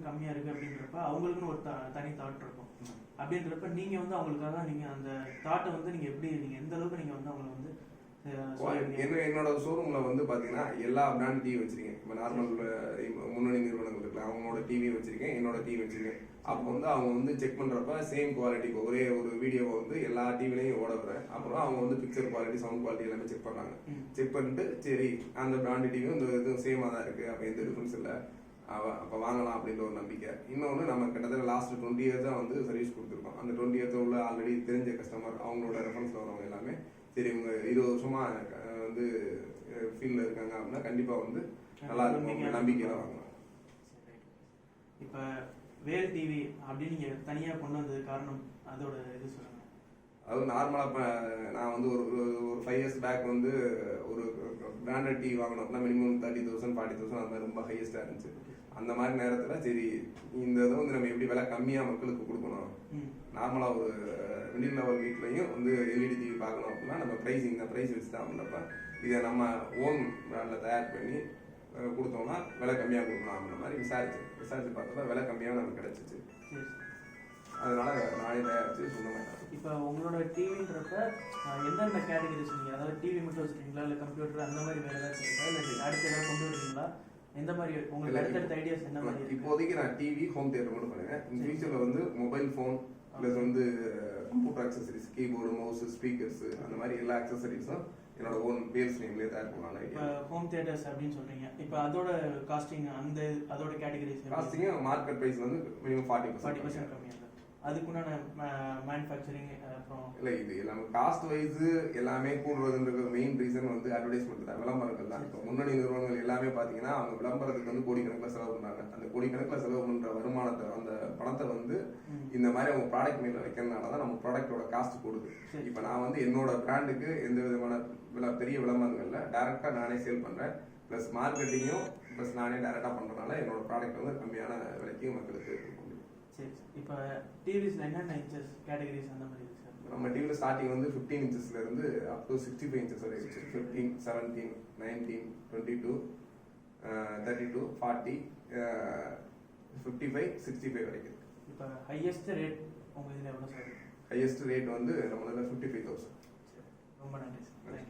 கம்மியா இருக்கு அப்படின்றப்ப அவங்களுக்குன்னு ஒரு தனி தாட் இருக்கும். அப்படின்றப்ப நீங்க வந்து அவங்களுக்காக நீங்க அந்த தாட்டை வந்து நீங்க எப்படி நீங்க எந்த அளவுக்கு நீங்க வந்து அவங்களை வந்து என்னோட ஷோரூம்ல வந்து பாத்தீங்கன்னா எல்லா பிராண்ட் டிவி வச்சிருக்கேன். இப்போ நார்மல் முன்னணி நிறுவனங்கள் இருக்குல்ல, அவங்களோட டிவி வச்சிருக்கேன், என்னோட டிவி வச்சிருக்கேன். அப்போ வந்து அவங்க வந்து செக் பண்றப்ப சேம் குவாலிட்டி, ஒரே ஒரு வீடியோவை வந்து எல்லா டிவிலையும் ஓட விடுறேன். அப்புறம் அவங்க வந்து பிக்சர் குவாலிட்டி, சவுண்ட் குவாலிட்டி எல்லாமே செக் பண்றாங்க. செக் பண்ணிட்டு சரி அந்த பிராண்ட் டிவியும் இந்த இதுவும் சேமா தான் இருக்கு, அப்போ எந்த டிஃபரன்ஸ் இல்லை, அப்போ வாங்கலாம் அப்படின்ற ஒரு நம்பிக்கை. இன்னொன்று நம்ம கிட்டத்தட்ட லாஸ்ட் 20 years தான் வந்து சர்வீஸ் கொடுத்துருக்கோம். அந்த 20 years உள்ள ஆல்ரெடி தெரிஞ்ச கஸ்டமர், அவங்களோட ரெஃபரன்ஸ்ல வரவங்க எல்லாமே சரி இவங்க 20 வருஷமா வந்து ஃபீல்ட்ல இருக்காங்க அப்படின்னா கண்டிப்பா வந்து நல்லா இருக்கும் நம்பிக்கையில வாங்கலாம். இப்ப வேல் டிவி அப்படின்னு நீங்க தனியா கொண்டு வந்தது காரணம் அதோட இது சொல்லுங்க. அது நார்மலா இப்ப நான் வந்து ஒரு 5 years பேக் வந்து ஒரு பிராண்டட் டிவி வாங்கணும்னா மினிமம் 30,000 40,000 அந்த மாதிரி ரொம்ப ஹையஸ்டா இருந்துச்சு. அந்த மாதிரி நேரத்துல சரி இந்த இதை வந்து நம்ம எப்படி விலை கம்மியா மக்களுக்கு கொடுக்கணும், நார்மலா ஒரு மிடில் லெவல் வீட்லையும் வந்து எல்இடி டிவி பார்க்கணும் அப்படின்னா நம்ம பிரைஸிங் தான், பிரைஸ் வச்சு தான் அப்படின்றப்ப இதை நம்ம ஓன் பிராண்ட்ல தயார் பண்ணி கொடுத்தோம்னா விலை கம்மியாக கொடுக்கணும் அப்படின்ற மாதிரி விசாரிச்சு பார்த்தப்ப விலை கம்மியாக நமக்கு கிடைச்சிச்சு. அதனால நானே தயாரிச்சு சொன்னேன். இப்போ உங்களோட டிவின்றப்ப எந்தெந்த கேட்டகரிஸ் நீங்கள், அதாவது டிவி மட்டும் வச்சுருக்கீங்களா இல்லை கம்ப்யூட்டர் அந்த மாதிரி வேறு ஏதாச்சும் இருக்கா, இல்லை அடுத்து ஏதாவது கொண்டு வருவீங்களா, எந்த மாதிரி உங்களுக்கு அடுத்தடுத்த ஐடியாஸ் என்ன மாதிரி? இப்போதைக்கு நான் டிவி ஹோம் தியேட்டர் மட்டும் பண்ணுவேன். இந்த ஃபியூச்சரில் வந்து மொபைல் ஃபோன் ப்ளஸ் வந்து computer accessories, keyboard, mouse, speakers அந்த மாதிரி எல்லா அக்சசரிஸும் என்னோட ஓன் பேஸ் நேம்லேயே தயார் பண்ணலாம். இப்போ ஹோம் தியேட்டர்ஸ் அப்படின்னு சொல்றீங்க, இப்போ அதோட காஸ்டிங் அதோட கேட்டகரிஸ் காஸ்டிங் மார்க்கெட் ப்ரைஸ் வந்து மினிமம் 40% கம்மியாக இருக்கு. அதுக்குண்டான மேனுஃபேக்சரிங் அப்புறம் இல்லை இது எல்லாமே காஸ்ட் வைஸ் எல்லாமே கூடுறதுன்றது மெயின் ரீசன் வந்து அட்வர்டைஸ்மெண்ட் தான், விளம்பரங்கள் தான். இப்போ முன்னணி நிறுவனங்கள் எல்லாமே பார்த்தீங்கன்னா அவங்க விளம்பரத்துக்கு வந்து கோடிக்கணக்கில் செலவு பண்ணுறாங்க. அந்த கோடிக்கணக்கில் செலவு பண்ணுற வருமானத்தை, அந்த பணத்தை வந்து இந்த மாதிரி அவங்க ப்ராடக்ட் மேல வைக்கிறதுனால தான் நம்ம ப்ராடக்டோட காஸ்ட் கூடுது. இப்போ நான் வந்து என்னோட பிராண்டுக்கு எந்த விதமான பெரிய விளம்பரங்கள்ல டைரக்டா நானே சேல் பண்றேன், பிளஸ் மார்க்கெட்டிங்கும் பிளஸ் நானே டைரக்டா பண்றதுனால என்னோட ப்ராடக்ட் வந்து கம்மியான விலைக்கு மக்களுக்கு கொடுக்க முடியும். சரி, இப்போ டிவிஸ்ல என்னென்ன இன்ச்சஸ் கேட்டகரிஸ் அந்த மாதிரி இருக்கு சார்? நம்ம டிவில ஸ்டார்டிங் வந்து 15 inchesல இருந்து அப் டு 65 inches வரை இருக்கு. 15, 17, 19, 22, 32, 40, 55, 65 வரைக்கும். இப்போ ஹையஸ்ட் ரேட் உங்க இதுல எவ்வளவு சார்? ஹையஸ்ட் ரேட் வந்து நம்மளோட 55,000. ரொம்ப நன்றி சார்.